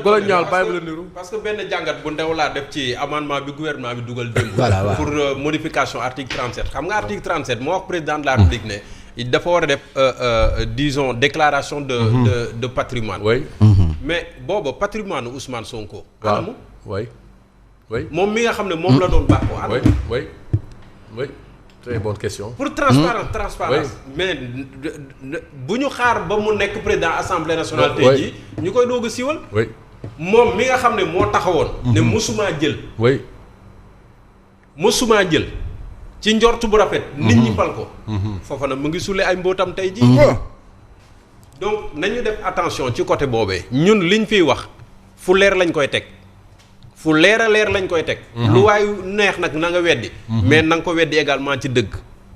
bala ñaal bàyyi la niru parce que benn jàngat bu ndew laa def ci amendement bi gouvernement bi dugal démb. voilà pour modification article 37 xam nga article 37 moo wax président de la République ne dafa war a def disons déclaration de patrimoine. oui. mais booba patrimoine Ousmane Sonko. waaw anamu oui. oui. moom mi nga xam ne moom la doon bàqoo anamu. oui oui oui très bonne question. pour transparence mais bu ñu xaar ba mu nekk président assemblée nationale. tey jii ñu koy doog a siiwal. oui. moom mi nga xam ne moo taxawoon. ne mosumaa jël. oui. mosumaa jël ci njort bu rafet. nit ñi fal ko. foofa nag mu ngi sulle ay mbootam tey jii. donc nañu def attention ci côté boobee. ñun liñ fiy wax fu leer lañ koy teg fu leer a leer lañ koy teg. lu waayu neex nag na nga weddi. mais na nga ko weddi également ci dëgg.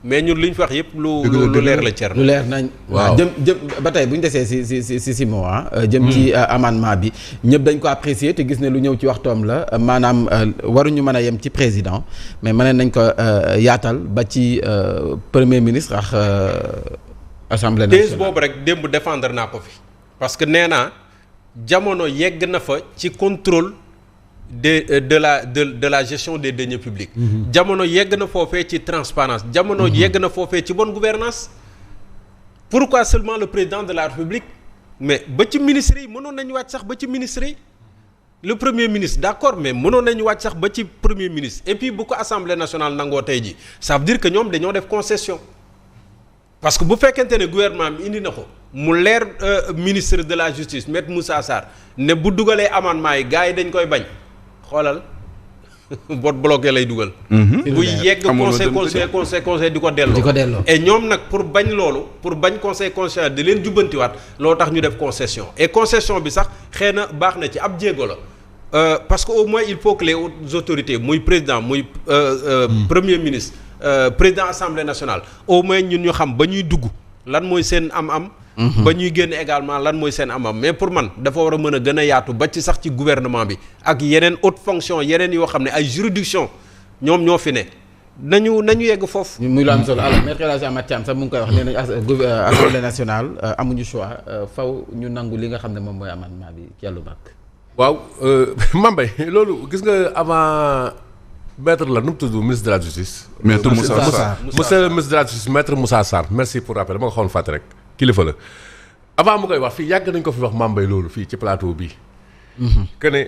mais ñun liñ fi wax yëpp lu leer la cer. lu leer nañ. waaw jëm ba tey bu ñu desee si moo jëm ci amendement bi ñëpp dañ ko apprécier te gis ne lu ñëw ci waxtoom la maanaam waruñu mën a yem ci président mais mën nañ ko yaatal ba ci premier ministre ak assemblée nationale. thèse boobu rek démb défendre naa ko fi. parce que nee naa jamono yegg na fa ci contrôle de la gestion des deniers publics. jamono yegg na foofee ci transparence jamono yegg na foofee ci bonne gouvernance pourquoi seulement le président de la République mais ba ci ministre yi mënoon nañu wàcc sax ba ci ministre yi le premier ministre d'accord mais mënoon nañu wàcc sax ba ci premier ministre et puis bu ko assemblée nationale nangoo tey ji ça veut dire que ñoom dañoo def concession parce que bu fekkente ne gouvernement bi indi na ko mu leer ministre de la justice maître Moussa Sarr ne bu dugalee amendement yi gars yi dañ koy bañ xoolal vote bloqué lay dugal. bu yegg conseil di ko delloo. et ñoom nag pour bañ loolu pour bañ conseil constitutionnel di leen jubbantiwaat loo tax ñu def concession et concession bi sax xëy na baax na ci ab jéego la parce que au moins il faut que les autorités muy président muy premier ministre président assemblée nationale au moins ñun ñu xam ba ñuy dugg lan mooy seen am-am. ba ñuy génn également lan mooy seen am-am mais pour man dafa war a mën a gën a yaatu ba ci sax ci gouvernement bi ak yeneen haute fonction yeneen yoo xam ne ay juridiction ñoom ñoo fi ne nañu yegg foofu. muy lu am solo alors maître El Hadji Amath Thiam sax mu ngi koy wax nee nañu assemblée nationale amuñu choix faw ñu nangu li nga xam ne moom mooy amendement bi ci yàllu bàkk. waaw Mambay loolu gis nga avant maître la nu mu tudd ministre de la justice. maître Moussa Sarr monsieur le ministre de la justice maître Moussa Sarr merci pour rappel dama ko xawoon fàtte rek. kilifa la avant mu koy wax fii yàgg nañ ko fi wax Mambay loolu fii ci plateau bii. que ne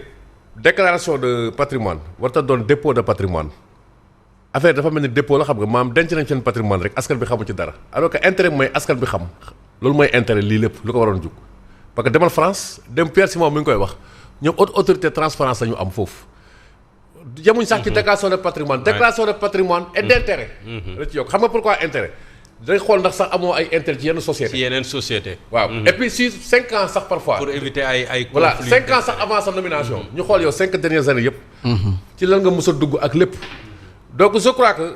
déclaration de patrimoine warta doon dépôt de patrimoine affaire dafa mel ni dépôt la xam nga maam denc nañ seen patrimoine rek askan bi xamu ci dara alors que intérêt mooy askan bi xam loolu mooy intérêt lii lépp lu ko waroon jug parce que demal France dem Pierre Simon mi ngi koy wax ñoom haute autorité transparence la ñu am foofu yemuñ sax ci déclaration de patrimoine déclaration de patrimoine et d'intérêt la ci yokk xam nga pourquoi intérêt dañ xool ndax sax amoo ay intérêt ci yenn société ci yeneen société waaw et puis si 5 ans sax parfois pour éviter ay voilà 5 ans sax avant sa nomination ñu xool yow 5 dernières années yëpp ci lan nga mës a dugg ak lépp donc je crois que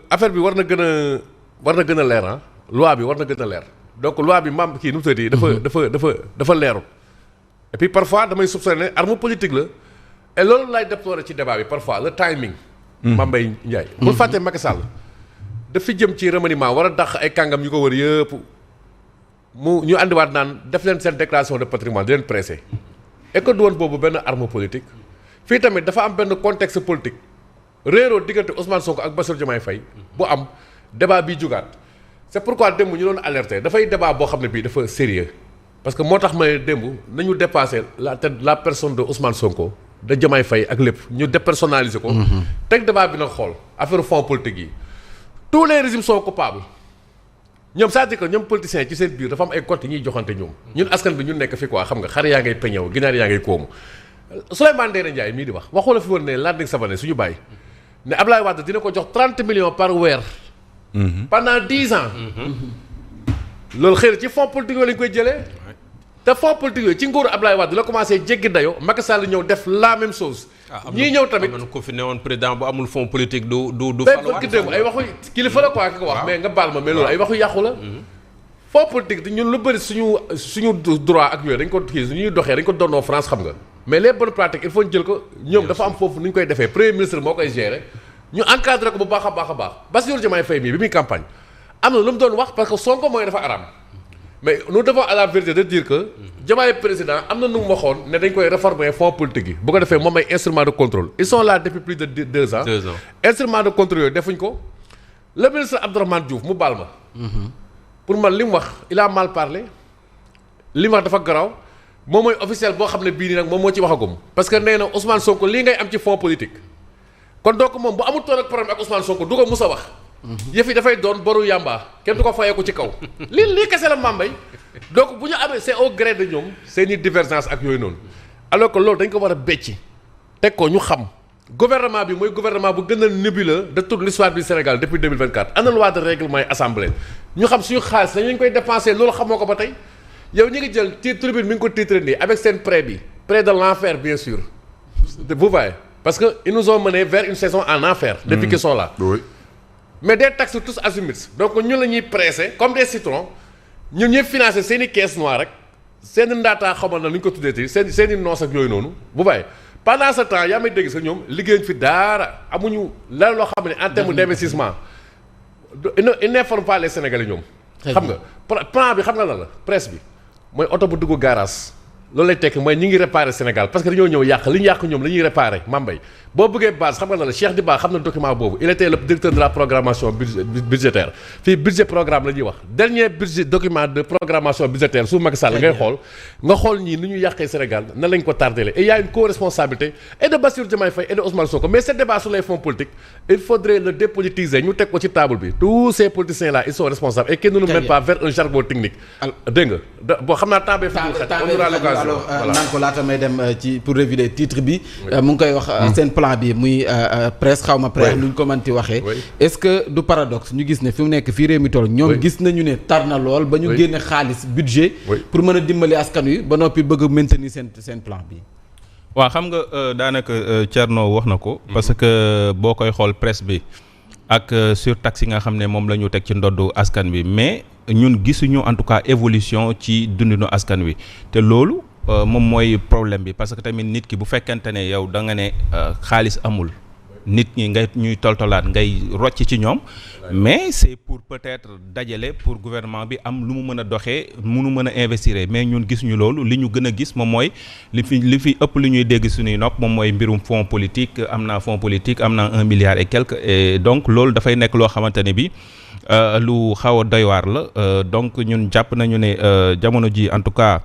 affaire bi war na gën a leer ah loi bi war na gën a leer donc loi bi maam kii nu mu tëddee dafa leerul et puis parfois damay soupçonner arme politique la et loolu laay déplorer ci débat bi parfois le timing Mame Mbaye Ndiaye bul fàtte Macky Sall dafa jëm ci remaniement war a dàq ay kàngam yu ko wër yëpp ñu àndiwaat naan def leen seen déclaration de patrimoine di leen pressé et que du woon boobu benn arme politique fii tamit dafa am benn contexte politique réeroo diggante Ousmane Sonko ak Bassirou Diomaye Faye bu am débat bi jugaat c'est pourquoi démb ñu doon alerté dafay débat boo xam ne bii dafa sérieux parce que moo tax may démb nañu dépassé la personne de Ousmane Sonko de Diomaye Faye ak lépp ñu dépersonnaliser ko teg débat bi nag xool affaire fond politique yi tous les régimes sont coupables ñoom c'est-à-dire que ñoom politiciens ci seen biir dafa am ay côté yi ñuy joxante ñun askan bi ñun nekk fi quoi xam nga xar yaa ngay peñew ginaar yaa ngay koomu Souleymane Ndéné Ndiaye mii di wax waxu la fi woon ne Landing Savané suñu bàyyi ne Ablaye Wade dina ko jox 30 millions par weer pendant 10 ans loolu xëy na ci fonds politique yooyu lañ koy jëlee te fonds politique yooyu ci nguuru Ablaye Wade la commencé jéggi dayo Macky Sall ñëw def la même chose ñii ñëw tamit am na ko fi newoon président bu amul fonds politique du démb ay waxu kilifa la quoi ki ko wax mais nga baal ma mais loolu ay waxu yàqu la fonds politique ñun lu bëri suñu droit ak yooyu dañ ko kii ñuy doxee dañ ko donnoo France xam nga mais les bonnes pratiques il faut ñu jël ko ñoom dafa am foofu nu ñu koy defee premier ministre moo koy gérer ñu encadré ko bu baax a baax a baax Bassirou Diomaye Faye mii bi muy campagne am na lu mu doon wax parce que Sonko mooy dafa araam mais nous devons à la vérité de dire que Diomaye président am na nu mu waxoon ne dañ koy réformer fonds politique yi bu ko defee moom ay instrument de contrôle ils sont là depuis plus de 2 ans. 2 ans instrument de contrôle yooyu defuñ ko le ministre Abdourahmane Diouf mu baal ma. pour man li mu wax il a mal parlé li mu wax dafa garaaw moom mooy officiel boo xam ne bii nii nag moom moo ci waxagum parce que nee na Ousmane Sonko lii ngay am ci fonds politique kon donc moom bu amul toon ak problème ak Ousmane Sonko du ko mus a wax. yëf yi dafay doon boru yàmbaa kenn du ko fayeeku ci kaw lii kese la Mambay donc bu ñu amee c'est au gré de ñoom seeni divergence ak yooyu noonu alors que loolu dañ ko war a becci teg ko ñu xam gouvernement bi mooy gouvernement bu gën a nébuleux de toute l'histoire du Sénégal depuis 2024 ana loi de règlement yi assemblée ñu xam suñu xaalis dañ lañ koy dépenser loolu xamoo ko ba tey yow ñi ngi jël ci tribune mi ngi ko titré nii avec seen prêt bi prêt de l'enfer bien sûr vous voyez parce que ils nous ont mené vers une saison en enfer depuis qu'ils sont là. Oui. mais des taxes tous azimuts donc ñun la ñuy pressé comme des citrons ñun ñuy financé seen i caisse noire rek seen i ndaataa xamal na lu ñu ko tuddee seen i noos ak yooyu noonu bu bàyyi pendant ce temps yaa may dégg sax ñoom liggéeyuñ fi daara amuñu lan loo xam ne en terme d' investissement ils n'informent pas les Sénégalais ñoom. xam nga plan bi xam nga lan la presse bi mooy oto bu dugg garage loolu lay tekki mooy ñi ngi réparer Sénégal parce que dañoo ñëw yàq li ñu yàq ñoom la ñuy réparer Mambay boo bëggee base xam nga na la Cheikh Diba xam na document boobu il était le directeur de la programmation budgétaire fii budget programme la ñuy wax dernier budget document de programmation budgétaire sous Macky Sall ngay xool nga xool ñii ni ñu yàqee Sénégal nan lañ ko tardélé et il y a une co-responsabilité et de Bassirou Diomaye Faye et de Ousmane Sonko mais ce débat sur les fonds politiques il faudrait le dépolitiser ñu teg ko ci table bi tous ces politiciens là ils sont responsables et qu'ils ne nous mènent pas vers un jargon technique dégg nga boo xam naa temps bee fi alors naan ko laata may dem ci pour révider titre bi mu ngi koy wax seen plan bi muy presse xaw ma presse lu ñu ko mënti waxee est-ce que du paradoxe ñu gis ne fi mu nekk fii réew mi toll ñoom gis nañu ne tar na lool ba ñu génne xaalis budget pour mën a dimbali askan wi ba noppi bëgg a maintenir seen plan bi waaw xam nga daanaka Thierno wax na ko parce que boo koy xool presse bi ak surtaxe yi nga xam ne moom la ñu teg ci ndoddu askan wi mais ñun gisuñu en tout cas évolution ci dundinu askan wi te loolu moom mooy problème bi parce que tamit nit ki bu fekkente ne yow da nga ne xaalis amul nit ñi ngay ñuy toltolaat ngay rocc ci ñoom mais c'est pour peut-être dajale pour gouvernement bi am lu mu mën a doxee munu mën a investir mais ñun gisuñu loolu li ñu gën a gis moom mooy li fi ëpp lu ñuy dégg suñuy nopp moom mooy mbirum fonds politique am naa fonds politique am naa 1 milliard et quelque et donc loolu dafay nekk loo xamante ne bi lu xaw a doy waar la donc ñun jàpp nañu ne jamono ji en tout cas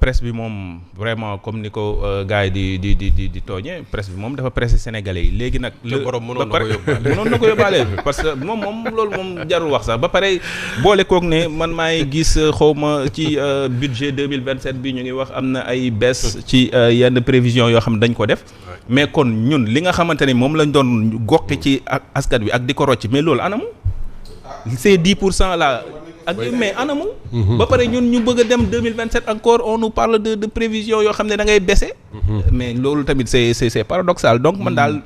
presse bi moom vraiment comme ni ko gars yi di tooñee presse bi moom dafa presse sénégalais yi léegi nag. mënoon na ko yóbbaale parce que moom loolu moom jarul wax sax ba pare boole koog ne man maay gis xawma ci budget 2027 bi ñu ngi wax am na ay baisse ci yenn prévisions yoo xam ne dañ ko def mais kon ñun li nga xamante ne moom lañ doon goqi ci askan wi ak di ko rocc mais loolu anamu c'est 10% là. ak mais anamu. ba pare ñun ñu bëgg a dem 2027 encore on nous parle de prévision yoo xam ne da ngay baisser. mais loolu tamit c'est paradoxal donc man daal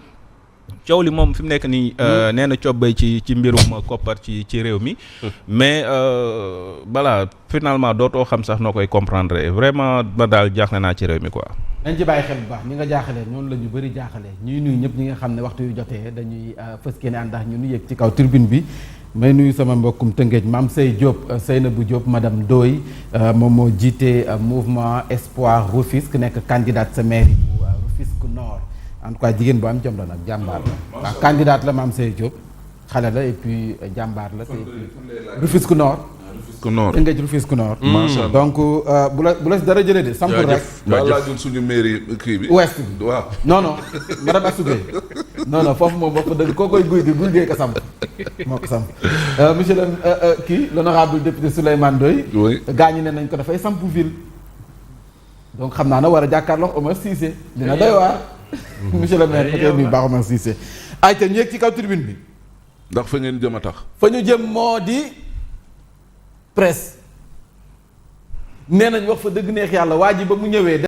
coow li moom fi mu nekk nii nee na cobbay ci mbirum koppar ci réew mi mais voilà finalement dootoo xam sax noo koy comprendre vraiment ba daal jaaxle naa ci réew mi quoi. nañ ci bàyyi xel bu baax ni nga jaaxalee noonu la ñu bëri jaaxalee ñuy nuyu ñëpp ñi nga xam ne waxtu yu jotee dañuy fës kee ne ànd ak ñun yéeg ci kaw tribune bi. may nuyu sama mbokkum Tëngéej Mame Sey Diop Seynabou Diop madame Ndoye moom moo jiite mouvement Espoir Rufisque nekk candidate sa mairie bu Rufisque Nord en tout cas jigéen bu am jom la nag jàmbaar la waaw candidate la Mame Sey Diop xale la et puis jàmbaar la te Rufisque Nord Tëngéej Rufisque Nord donc bu la dara jëlee de sampul rek waa laajul suñu mairie kii bi ouest bi waaw non madame Assougay non foofu moom boo ko dëgg koo koy guy gee ko samp moo ko samp monsieur le l'honorable député Souleymane Ndoye gaa ñi ne nañ ko dafay samp ville donc xam naa na war a jàkkaarloo Omar Cissé dina doy waar monsieur le maire peut-être nuyu baax Omar Cissé ay te ñu yegg ci kaw tribune bi ndax fa ngeen jëm a tax fa ñu jëm moo di presse nee nañ wax fa dëgg neex yàlla waa ji ba mu ñëwee